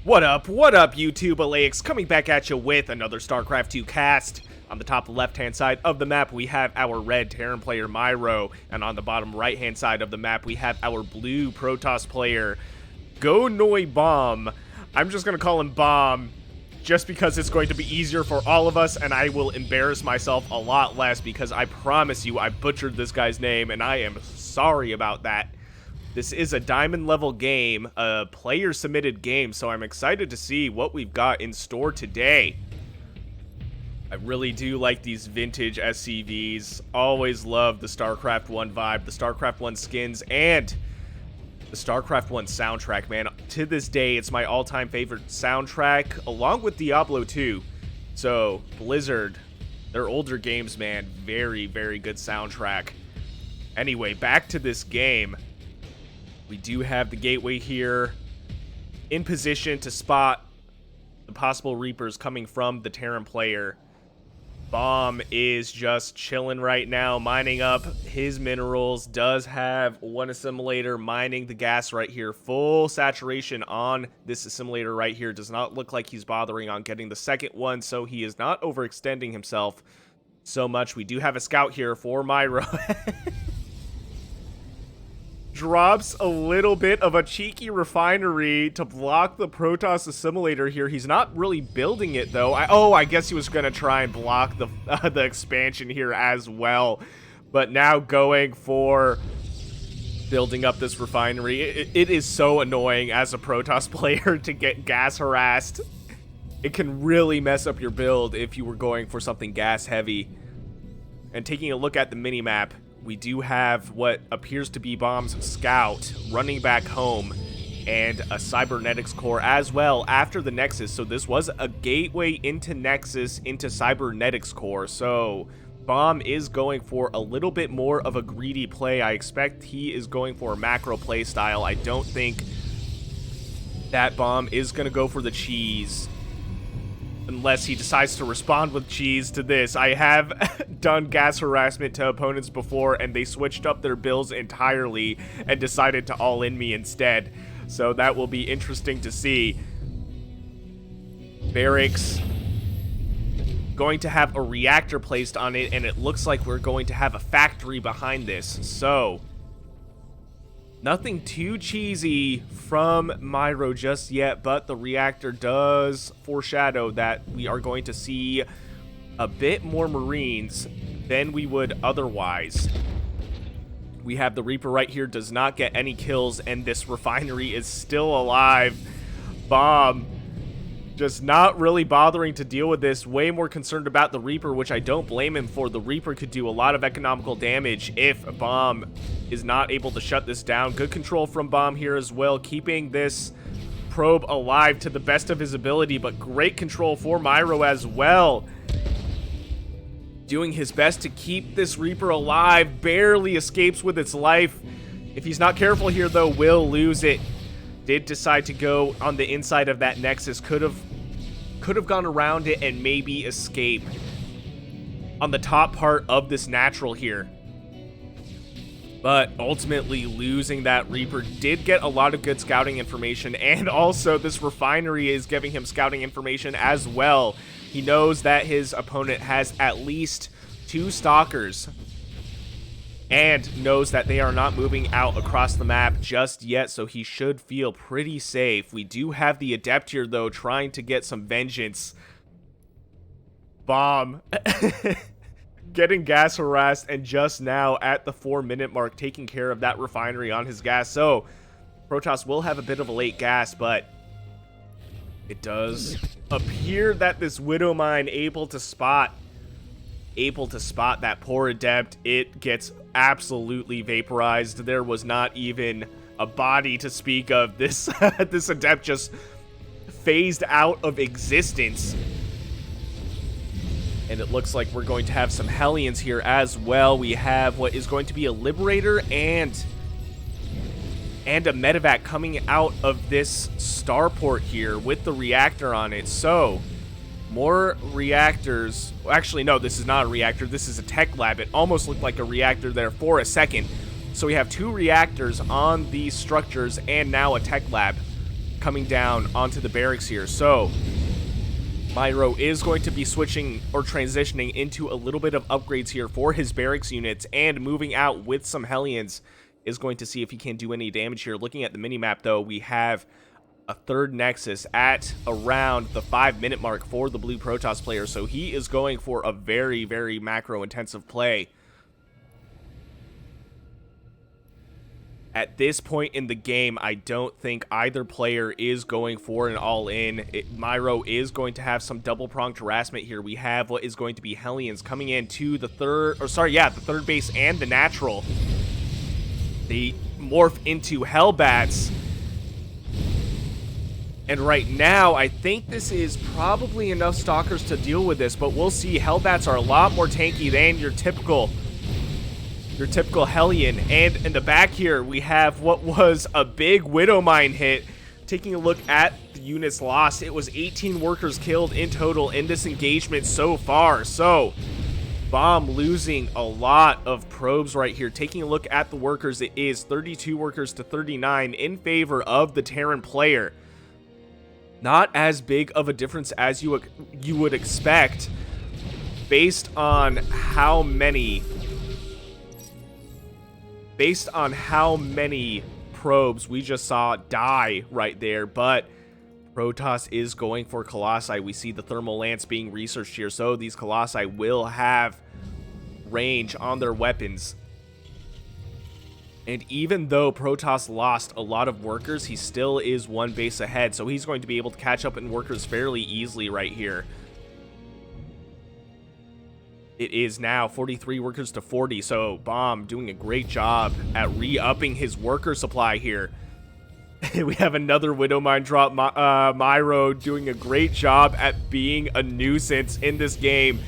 What up, YouTube Alex, coming back at you with another StarCraft 2 cast. On the top left-hand side of the map, we have our red Terran player, Miro, and on the bottom right-hand side of the map, we have our blue Protoss player, GauNhoiBom. I'm just going to call him Bomb, just because it's going to be easier for all of us, and I will embarrass myself a lot less, because I promise you I butchered this guy's name, and I am sorry about that. This is a diamond level game, a player submitted game, so I'm excited to see what we've got in store today. I really do like these vintage SCVs. Always love the StarCraft 1 vibe, the StarCraft 1 skins, and the StarCraft 1 soundtrack, man. To this day, it's my all-time favorite soundtrack, along with Diablo 2. So, Blizzard, their older games, man, very, very good soundtrack. Anyway, back to this game. We do have the gateway here in position to spot the possible Reapers coming from the Terran player. Bomb is just chilling right now, mining up his minerals. Does have one assimilator mining the gas right here. Full saturation on this assimilator right here. Does not look like he's bothering on getting the second one, so he is not overextending himself so much. We do have a scout here for Miro. Drops a little bit of a cheeky refinery to block the Protoss assimilator here. He's not really building it, though. I guess he was going to try and block the expansion here as well. But now going for building up this refinery. It is so annoying as a Protoss player to get gas harassed. It can really mess up your build if you were going for something gas heavy. And taking a look at the minimap, we do have what appears to be Bomb's scout running back home and a cybernetics core as well after the Nexus. So this was a gateway into Nexus into cybernetics core. So Bomb is going for a little bit more of a greedy play. I expect he is going for a macro play style. I don't think that Bomb is going to go for the cheese, unless he decides to respond with cheese to this. I have done gas harassment to opponents before, and they switched up their builds entirely and decided to all-in me instead. So that will be interesting to see. Barracks going to have a reactor placed on it, and it looks like we're going to have a factory behind this. So nothing too cheesy from Miro just yet, but the reactor does foreshadow that we are going to see a bit more Marines than we would otherwise. We have the Reaper right here, does not get any kills, and this refinery is still alive. Bomb just not really bothering to deal with this, way more concerned about the Reaper, which I don't blame him for. The Reaper could do a lot of economical damage if Bomb is not able to shut this down. Good control from Bomb here as well, keeping this probe alive to the best of his ability, but great control for Miro as well. Doing his best to keep this Reaper alive, barely escapes with its life. If he's not careful here, though, will lose it. Did decide to go on the inside of that Nexus. Could have gone around it and maybe escape on the top part of this natural here. But ultimately losing that Reaper. Did get a lot of good scouting information, and also this refinery is giving him scouting information as well. He knows that his opponent has at least 2 stalkers, and knows that they are not moving out across the map just yet, so he should feel pretty safe. We do have the Adept here, though, trying to get some vengeance. Bomb getting gas harassed, and just now at the 4-minute mark taking care of that refinery on his gas. So Protoss will have a bit of a late gas, but it does appear that this Widow Mine able to spot that poor Adept. It gets absolutely vaporized. There was not even a body to speak of. This this Adept just phased out of existence. And it looks like we're going to have some Hellions here as well. We have what is going to be a Liberator and a medevac coming out of this starport here with the reactor on it. So more reactors. Actually, no, this is not a reactor. This is a tech lab. It almost looked like a reactor there for a second. So we have 2 reactors on these structures and now a tech lab. coming down onto the barracks here. So Miro is going to be switching or transitioning into a little bit of upgrades here for his barracks units, and moving out with some Hellions is going to see if he can do any damage here. Looking at the minimap, though, we have a third Nexus at around the 5-minute mark for the blue Protoss player, so he is going for a very, very macro-intensive play. At this point in the game, I don't think either player is going for an all-in. Miro is going to have some double-pronged harassment here. We have what is going to be Hellions coming in to the the third base and the natural. They morph into Hellbats. And right now, I think this is probably enough Stalkers to deal with this, but we'll see. Hellbats are a lot more tanky than your typical Hellion. And in the back here, we have what was a big Widow Mine hit. Taking a look at the units lost, it was 18 workers killed in total in this engagement so far. So Bomb losing a lot of probes right here. Taking a look at the workers, it is 32 workers to 39 in favor of the Terran player. Not as big of a difference as you would expect based on how many probes we just saw die right there. But Protoss is going for Colossi. We see the Thermal Lance being researched here, so these Colossi will have range on their weapons. And even though Protoss lost a lot of workers, he still is one base ahead, so he's going to be able to catch up in workers fairly easily right here. It is now 43 workers to 40, so Bomb doing a great job at re-upping his worker supply here. We have another Widow Mine drop. Miro doing a great job at being a nuisance in this game,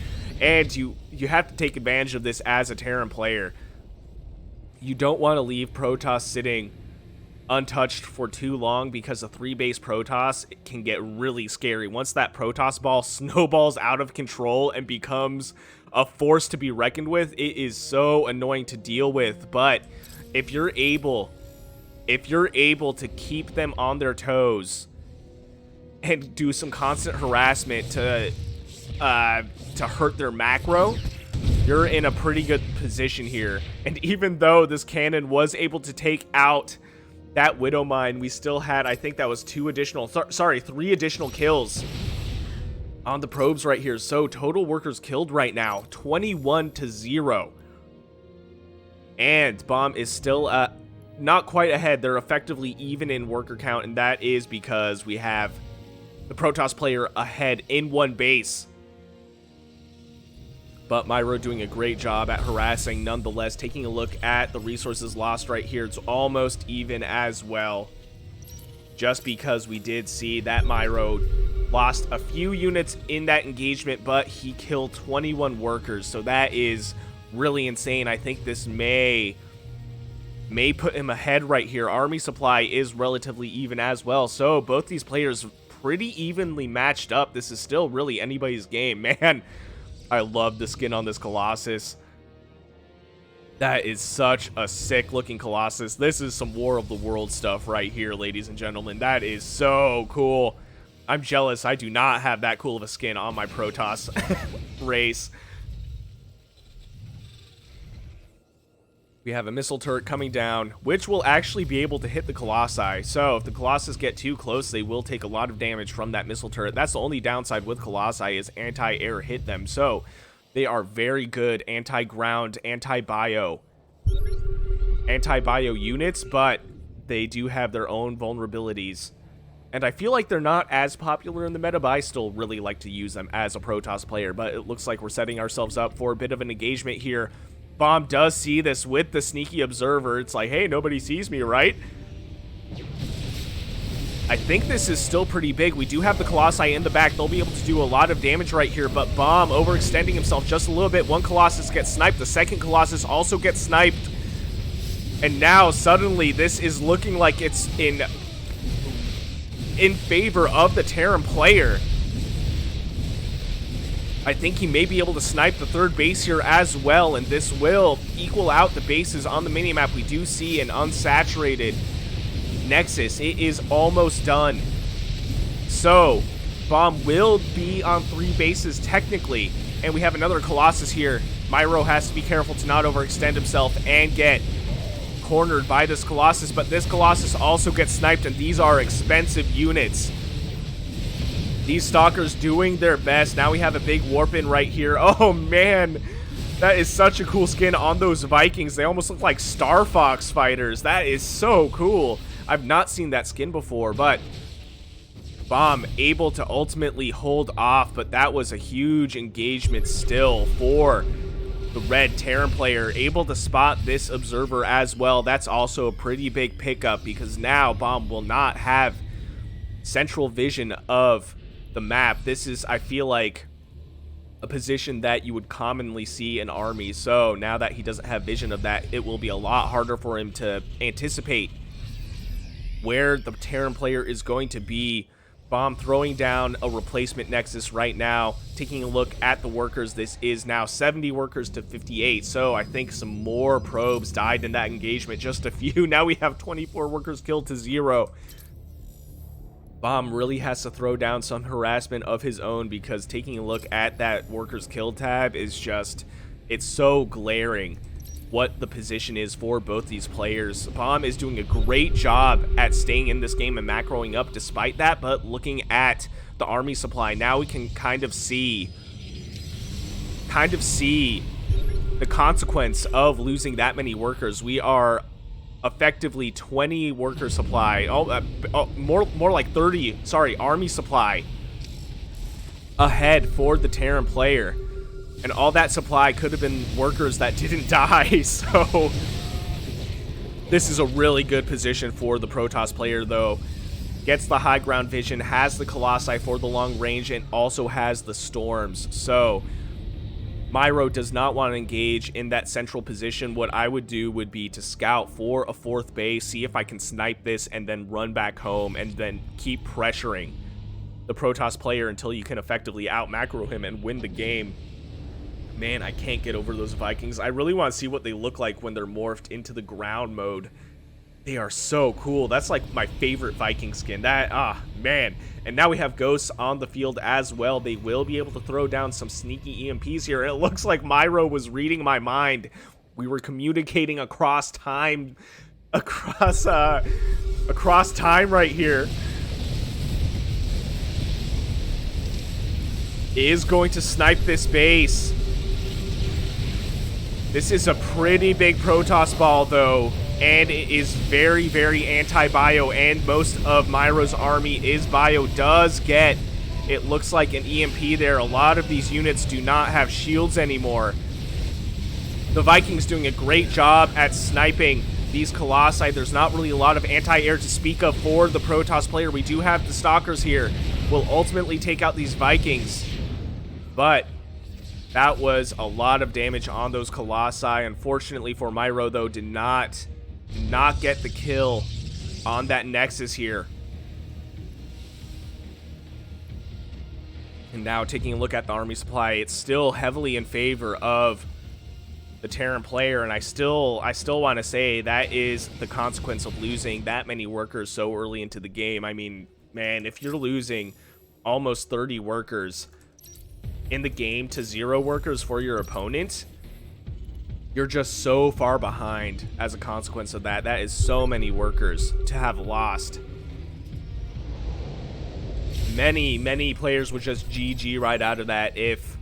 and you have to take advantage of this as a Terran player. You don't want to leave Protoss sitting untouched for too long, because a 3-base Protoss can get really scary. Once that Protoss ball snowballs out of control and becomes a force to be reckoned with, it is so annoying to deal with. But if you're able to keep them on their toes and do some constant harassment to hurt their macro, you're in a pretty good position here. And even though this cannon was able to take out that Widow Mine, we still had, I think that was 3 additional kills on the probes right here. So total workers killed right now, 21 to 0. And Bomb is still not quite ahead. They're effectively even in worker count, and that is because we have the Protoss player ahead in one base. But Miro doing a great job at harassing nonetheless. Taking a look at the resources lost right here, it's almost even as well. Just because we did see that Miro lost a few units in that engagement, but he killed 21 workers. So that is really insane. I think this may put him ahead right here. Army supply is relatively even as well. So both these players pretty evenly matched up. This is still really anybody's game. Man, I love the skin on this Colossus. That is such a sick looking Colossus. This is some War of the Worlds stuff right here, ladies and gentlemen. That is so cool. I'm jealous I do not have that cool of a skin on my Protoss race. We have a missile turret coming down, which will actually be able to hit the Colossi. So if the Colossus get too close, they will take a lot of damage from that missile turret. That's the only downside with Colossi, is anti-air hit them. So they are very good anti-ground, anti-bio units, but they do have their own vulnerabilities. And I feel like they're not as popular in the meta, but I still really like to use them as a Protoss player. But it looks like we're setting ourselves up for a bit of an engagement here. Bomb does see this with the sneaky observer. It's like, hey, nobody sees me, right? I think this is still pretty big. We do have the Colossi in the back. They'll be able to do a lot of damage right here, but Bomb overextending himself just a little bit. One Colossus gets sniped. The second Colossus also gets sniped. And now, suddenly, this is looking like it's in favor of the Terran player. I think he may be able to snipe the third base here as well, and this will equal out the bases on the minimap. We do see an unsaturated Nexus. It is almost done. So, Bomb will be on 3 bases technically, and we have another Colossus here. Miro has to be careful to not overextend himself and get cornered by this Colossus, but this Colossus also gets sniped, and these are expensive units. These Stalkers doing their best. Now we have a big warp in right here. Oh man, that is such a cool skin on those Vikings. They almost look like Star Fox fighters. That is so cool. I've not seen that skin before, but Bomb able to ultimately hold off, but that was a huge engagement still for the red Terran player, able to spot this observer as well. That's also a pretty big pickup, because now Bomb will not have central vision of the map. This is, I feel like, a position that you would commonly see in armies. So now that he doesn't have vision of that, it will be a lot harder for him to anticipate where the Terran player is going to be. Bomb throwing down a replacement Nexus right now. Taking a look at the workers, this is now 70 workers to 58. So I think some more probes died in that engagement. Just a few. Now we have 24 workers killed to 0. Bomb really has to throw down some harassment of his own, because taking a look at that workers kill tab is just, it's so glaring what the position is for both these players. Bomb is doing a great job at staying in this game and macroing up despite that, but looking at the army supply, now we can kind of see the consequence of losing that many workers. We are effectively 20 worker supply, more like 30, sorry, army supply ahead for the Terran player. And all that supply could have been workers that didn't die, so this is a really good position for the Protoss player, though. Gets the high ground vision, has the Colossi for the long range, and also has the Storms. So Miro does not want to engage in that central position. What I would do would be to scout for a 4th base, see if I can snipe this, and then run back home, and then keep pressuring the Protoss player until you can effectively out-macro him and win the game. Man, I can't get over those Vikings. I really want to see what they look like when they're morphed into the ground mode. They are so cool. That's like my favorite Viking skin. Man. And now we have Ghosts on the field as well. They will be able to throw down some sneaky EMPs here. It looks like Miro was reading my mind. We were communicating across time, across time right here. Is going to snipe this base. This is a pretty big Protoss ball, though, and it is very, very anti-bio, and most of Miro's army is bio. Does get, it looks like, an EMP there. A lot of these units do not have shields anymore. The Vikings doing a great job at sniping these Colossi. There's not really a lot of anti-air to speak of for the Protoss player. We do have the Stalkers here. Will ultimately take out these Vikings, but that was a lot of damage on those Colossi. Unfortunately for Miro, though, did not get the kill on that Nexus here. And now taking a look at the army supply, it's still heavily in favor of the Terran player, and I still want to say that is the consequence of losing that many workers so early into the game. I mean, man, if you're losing almost 30 workers in the game to 0 workers for your opponent, you're just so far behind as a consequence of that. That is so many workers to have lost. Many players would just GG right out of that if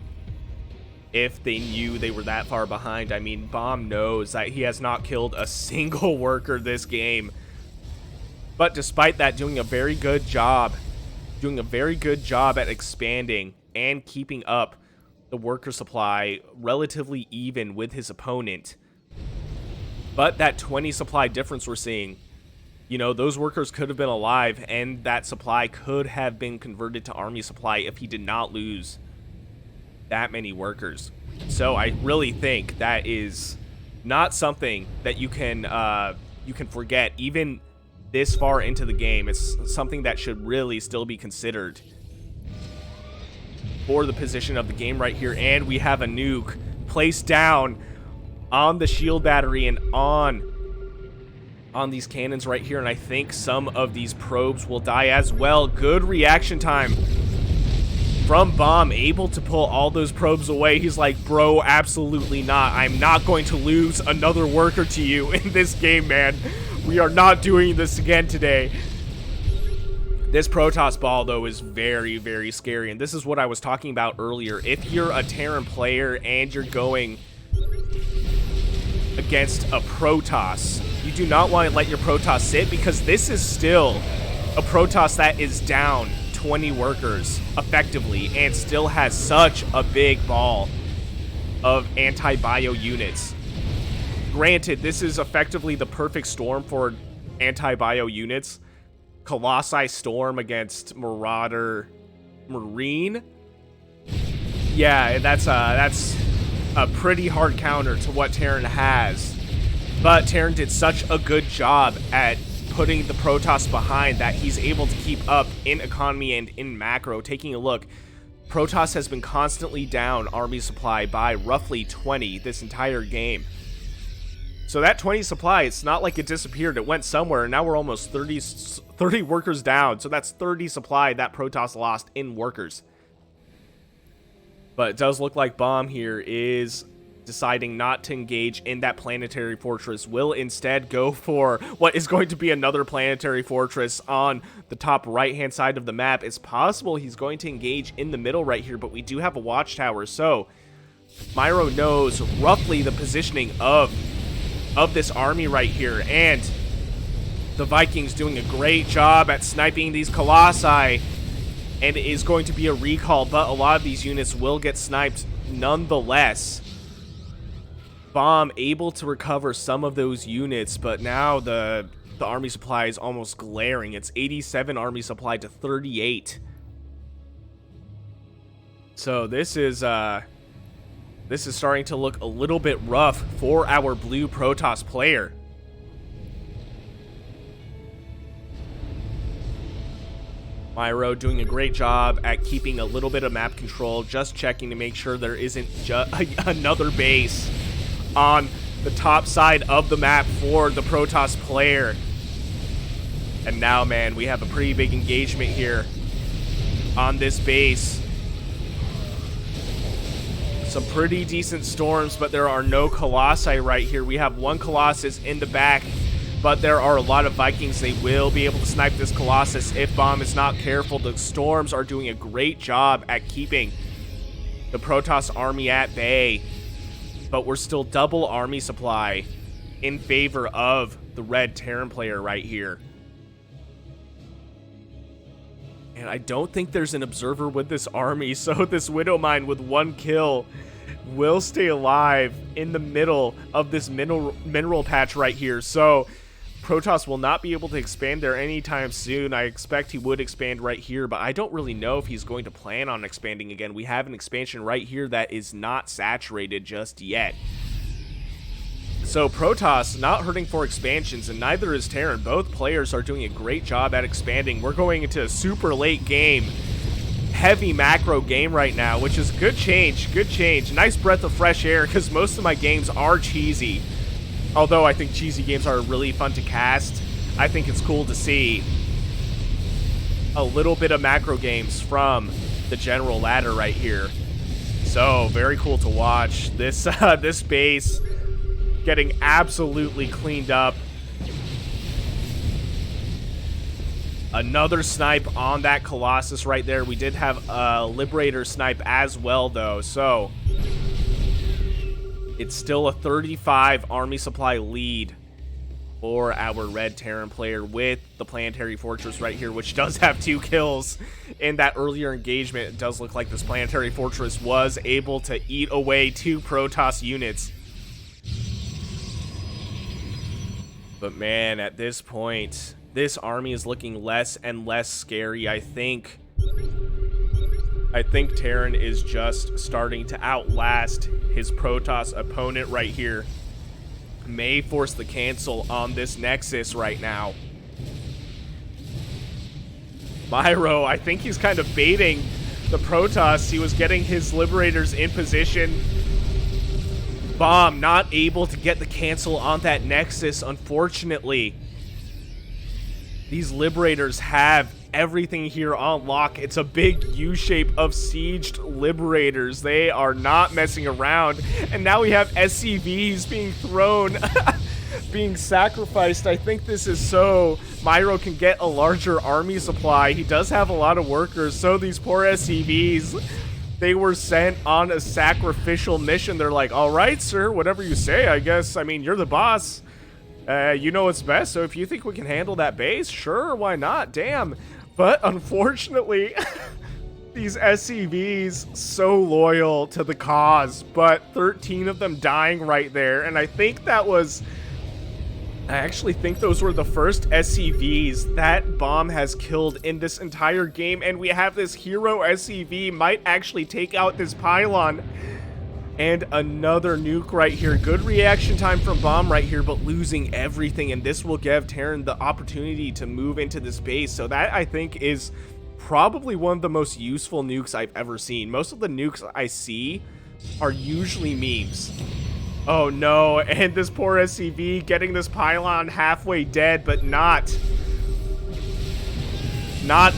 they knew they were that far behind. I mean, Bomb knows that he has not killed a single worker this game, but despite that, doing a very good job at expanding and keeping up the worker supply relatively even with his opponent. But that 20 supply difference we're seeing, you know, those workers could have been alive, and that supply could have been converted to army supply if he did not lose that many workers. So I really think that is not something that you can forget even this far into the game. It's something that should really still be considered for the position of the game right here. And we have a nuke placed down on the shield battery and on on these cannons right here, and I think some of these probes will die as well. Good reaction time from Bomb, able to pull all those probes away. He's like, bro, absolutely not. I'm not going to lose another worker to you in this game, man. We are not doing this again today. This Protoss ball, though, is very, very scary, and this is what I was talking about earlier. If you're a Terran player and you're going against a Protoss, you do not want to let your Protoss sit, because this is still a Protoss that is down 20 workers effectively and still has such a big ball of anti-bio units. Granted, this is effectively the perfect storm for anti-bio units. Colossi Storm against Marauder Marine. Yeah, that's a pretty hard counter to what Terran has. But Terran did such a good job at putting the Protoss behind that he's able to keep up in economy and in macro. Taking a look, Protoss has been constantly down army supply by roughly 20 this entire game. So that 20 supply, it's not like it disappeared. It went somewhere, and now we're almost 30 workers down. So that's 30 supply that Protoss lost in workers. But it does look like Bomb here is deciding not to engage in that planetary fortress, will instead go for what is going to be another planetary fortress on the top right-hand side of the map. It's possible he's going to engage in the middle right here, but we do have a watchtower, so Miro knows roughly the positioning of this army right here, and the Vikings doing a great job at sniping these Colossi, and it is going to be a recall, but a lot of these units will get sniped nonetheless. Bomb able to recover some of those units, but now the army supply is almost glaring. It's 87 army supply to 38. So this is starting to look a little bit rough for our blue Protoss player. Miro doing a great job at keeping a little bit of map control, just checking to make sure there isn't another base on the top side of the map for the Protoss player. And now, man, we have a pretty big engagement here on this base. Some pretty decent storms, but there are no Colossi right here. We have one Colossus in the back, but there are a lot of Vikings. They will be able to snipe this Colossus if Bomb is not careful. The storms are doing a great job at keeping the Protoss army at bay, but we're still double army supply in favor of the red Terran player right here. And I don't think there's an observer with this army, so this Widowmine with one kill will stay alive in the middle of this mineral patch right here. So Protoss will not be able to expand there anytime soon. I expect he would expand right here, but I don't really know if he's going to plan on expanding again. We have an expansion right here that is not saturated just yet. So Protoss not hurting for expansions, and neither is Terran. Both players are doing a great job at expanding. We're going into a super late game, heavy macro game right now, which is good change, good change. Nice breath of fresh air, because most of my games are cheesy. Although I think cheesy games are really fun to cast, I think it's cool to see a little bit of macro games from the general ladder right here. So very cool to watch. This this base getting absolutely cleaned up. Another snipe on that Colossus right there. We did have a Liberator snipe as well, though, so it's still a 35 army supply lead for our red Terran player with the planetary fortress right here, which does have 2 kills in that earlier engagement. It does look like this planetary fortress was able to eat away 2 Protoss units. But man, at this point, this army is looking less and less scary. I think Terran is just starting to outlast his Protoss opponent right here. May force the cancel on this Nexus right now. Miro, I think he's kind of baiting the Protoss. He was getting his Liberators in position. Bomb not able to get the cancel on that Nexus, unfortunately. These Liberators have everything here on lock. It's a big U shape of sieged Liberators. They are not messing around. And now we have SCVs being thrown, being sacrificed. I think this is so Miro can get a larger army supply. He does have a lot of workers, so these poor SCVs, they were sent on a sacrificial mission. They're like, all right, sir, whatever you say, I guess. I mean, you're the boss. You know what's best, so if you think we can handle that base, sure, why not? Damn. But unfortunately, these SCVs so loyal to the cause, but 13 of them dying right there. And I think that was... I actually think those were the first SCVs that Bomb has killed in this entire game. And we have this hero SCV might actually take out this pylon. And another nuke right here. Good reaction time from Bomb right here, but losing everything. And this will give Terran the opportunity to move into this base. So that, I think, is probably one of the most useful nukes I've ever seen. Most of the nukes I see are usually memes. Oh no, and this poor SCV getting this pylon halfway dead, but not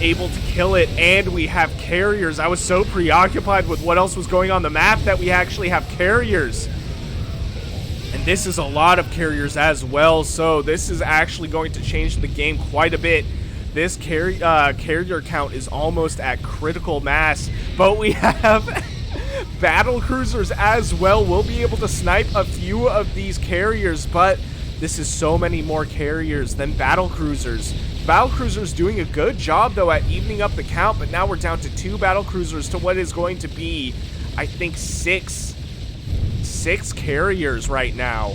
able to kill it. And we have carriers. I was so preoccupied with what else was going on the map that we actually have carriers. And this is a lot of carriers as well, so this is actually going to change the game quite a bit. This carrier count is almost at critical mass, but we have battle cruisers as well. We'll be able to snipe a few of these carriers, but this is so many more carriers than battle cruisers. Battle cruisers doing a good job though at evening up the count, but now we're down to 2 battle cruisers to what is going to be, I think, six carriers right now.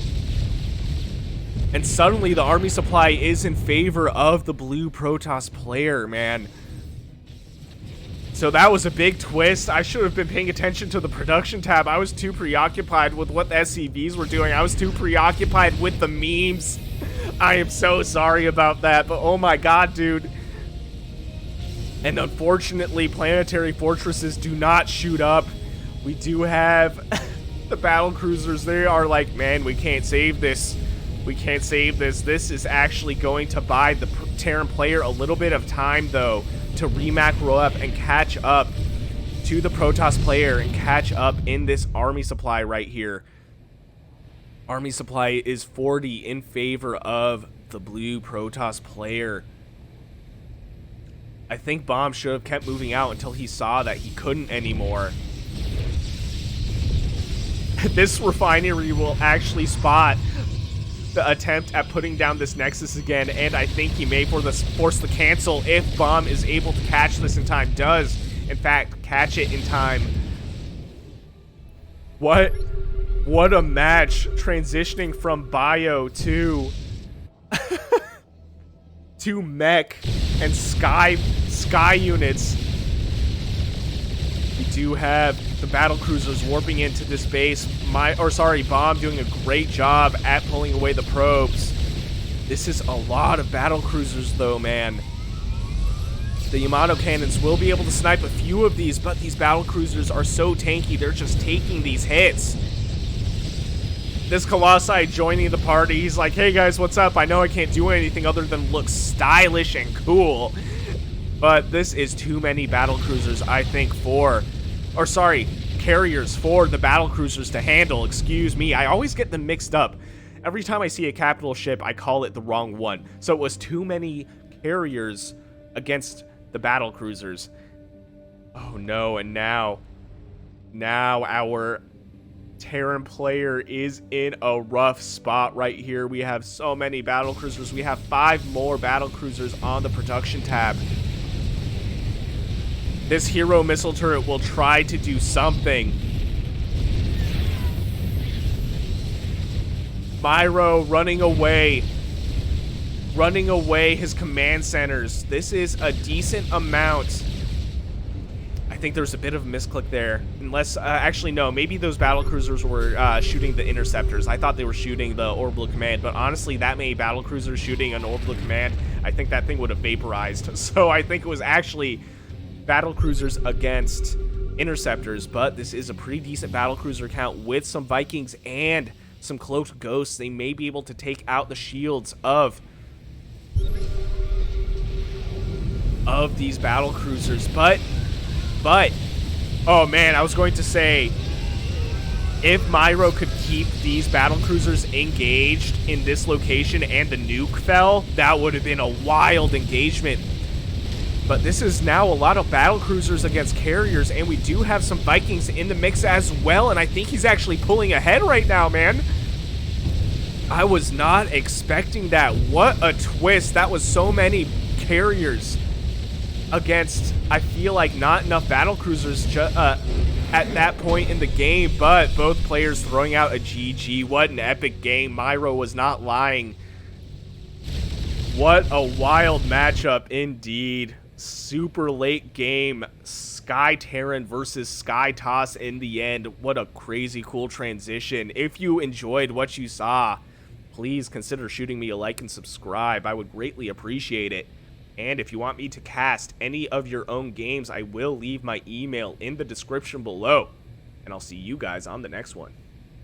And suddenly the army supply is in favor of the blue Protoss player, man. So that was a big twist. I should have been paying attention to the production tab. I was too preoccupied with what the SCVs were doing. I was too preoccupied with the memes. I am so sorry about that, but oh my god, dude. And unfortunately, planetary fortresses do not shoot up. We do have the battle cruisers. They are like, man, we can't save this. We can't save this. This is actually going to buy the Terran player a little bit of time, though, to remacro up and catch up to the Protoss player and catch up in this army supply right here. Army supply is 40 in favor of the blue Protoss player. I think Bomb should have kept moving out until he saw that he couldn't anymore. This refinery will actually spot the attempt at putting down this Nexus again, and I think he may force the cancel if Bomb is able to catch this in time. Does, in fact, catch it in time. What a match, transitioning from bio to to mech and sky units. We do have the battle cruisers warping into this base. Bomb doing a great job at pulling away the probes. This is a lot of battle cruisers though, man. The Yamato cannons will be able to snipe a few of these, but these battle cruisers are so tanky, they're just taking these hits. This Colossi joining the party, he's like, hey guys, what's up? I know I can't do anything other than look stylish and cool. But this is too many battle cruisers, I think, carriers for the battle cruisers to handle. Excuse me, I always get them mixed up. Every time I see a capital ship, I call it the wrong one. So it was too many carriers against the battle cruisers. Oh no, and now our Terran player is in a rough spot right here. We have so many battle cruisers. We have 5 more battle cruisers on the production tab. This hero missile turret will try to do something. Miro running away his command centers. This is a decent amount. I think there's a bit of a misclick there. Unless, actually no, maybe those battle cruisers were shooting the interceptors. I thought they were shooting the orbital command, but honestly, that many battle cruisers shooting an orbital command, I think that thing would have vaporized. So I think it was actually battle cruisers against interceptors, but this is a pretty decent battle cruiser count with some Vikings and some cloaked ghosts. They may be able to take out the shields of of these battle cruisers. But, oh man, I was going to say, if Miro could keep these battle cruisers engaged in this location and the nuke fell, that would have been a wild engagement. But this is now a lot of battle cruisers against carriers, and we do have some Vikings in the mix as well, and I think he's actually pulling ahead right now, man. I was not expecting that. What a twist. That was so many carriers against, I feel like, not enough battle cruisers at that point in the game, but both players throwing out a GG. What an epic game. Miro was not lying. What a wild matchup indeed. Super late game. Sky Terran versus Sky Toss in the end. What a crazy cool transition. If you enjoyed what you saw, please consider shooting me a like and subscribe. I would greatly appreciate it. And if you want me to cast any of your own games, I will leave my email in the description below. And I'll see you guys on the next one.